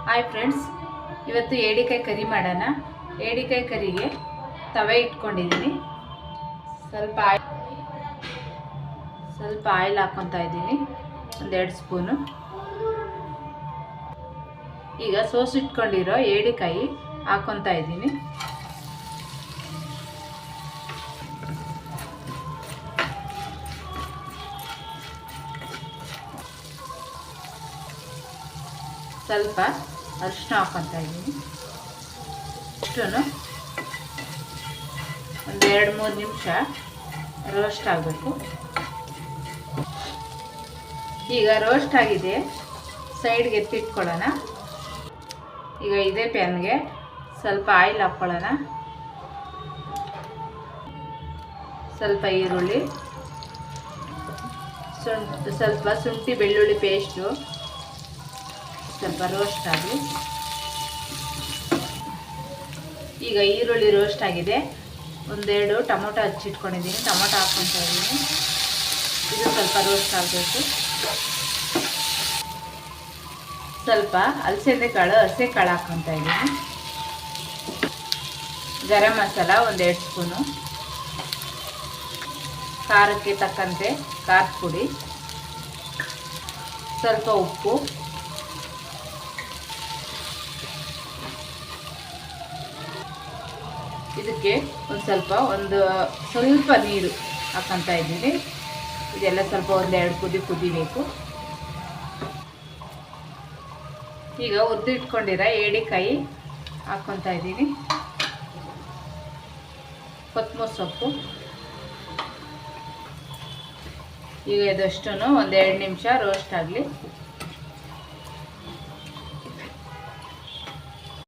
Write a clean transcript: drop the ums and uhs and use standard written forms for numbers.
Hi friends, ಇವತ್ತು ಏಡಿಕಾಯಿ ಕರಿ ಮಾಡೋಣ. ಏಡಿಕಾಯಿ ಕರಿಗೆ ತವೆ ಇಟ್ಕೊಂಡಿದ್ದೀನಿ. ಸ್ವಲ್ಪ ಆಯಿಲ್ ಹಾಕ್ಕೊತಾ ಇದ್ದೀನಿ, 1-2 ಸ್ಪೂನು. ಈಗ ಸೋಸಿಟ್ಕೊಂಡಿರೋ ಏಡಿಕಾಯಿ ಹಾಕ್ಕೊತಾ ಇದ್ದೀನಿ. ಸ್ವಲ್ಪ ಅರಿಶಿನ ಹಾಕ್ಕೊತಾ ಇದ್ದೀನಿ. ಇಷ್ಟೂ 1-2-3 ನಿಮಿಷ ರೋಸ್ಟ್ ಆಗಬೇಕು. ಈಗ ರೋಸ್ಟ್ ಆಗಿದೆ, ಸೈಡ್ಗೆ ಎತ್ತಿಟ್ಕೊಳ್ಳೋಣ. ಈಗ ಇದೇ ಪ್ಯಾನ್ಗೆ ಸ್ವಲ್ಪ ಆಯಿಲ್ ಹಾಕ್ಕೊಳ್ಳೋಣ. ಸ್ವಲ್ಪ ಈರುಳ್ಳಿ, ಸ್ವಲ್ಪ ಶುಂಠಿ ಬೆಳ್ಳುಳ್ಳಿ ಪೇಸ್ಟು ಸ್ವಲ್ಪ ರೋಸ್ಟ್ ಆಗಲಿ. ಈಗ ಈರುಳ್ಳಿ ರೋಸ್ಟ್ ಆಗಿದೆ, 1-2 ಟೊಮೊಟೊ ಹಚ್ಚಿಟ್ಕೊಂಡಿದ್ದೀನಿ, ಟೊಮೊಟೊ ಹಾಕ್ಕೊತಾ ಇದ್ದೀನಿ. ಇದು ಸ್ವಲ್ಪ ರೋಸ್ಟ್ ಆಗಬೇಕು. ಸ್ವಲ್ಪ ಹಲಸಂದೆ ಕಾಳು, ಹಸಿ ಕಾಳು ಹಾಕ್ಕೊತಾ ಇದ್ದೀನಿ. ಗರಂ ಮಸಾಲ 1-2 ಸ್ಪೂನು, ಖಾರಕ್ಕೆ ತಕ್ಕಂತೆ ಖಾರದ ಪುಡಿ, ಸ್ವಲ್ಪ ಉಪ್ಪು, ಇದಕ್ಕೆ ಸ್ವಲ್ಪ ನೀರು ಹಾಕ್ಕೊತಾ ಇದ್ದೀನಿ. ಇದೆಲ್ಲ ಸ್ವಲ್ಪ 1-2 ಕುದಿಬೇಕು. ಈಗ ಹುರಿದಿಟ್ಕೊಂಡಿರೋ ಏಡಿಕಾಯಿ ಹಾಕ್ಕೊತಾ ಇದ್ದೀನಿ. ಕೊತ್ತಂಬರಿ ಸೊಪ್ಪು. ಈಗ ಇದಷ್ಟೂ 1-2 ನಿಮಿಷ ರೋಸ್ಟ್ ಆಗಲಿ.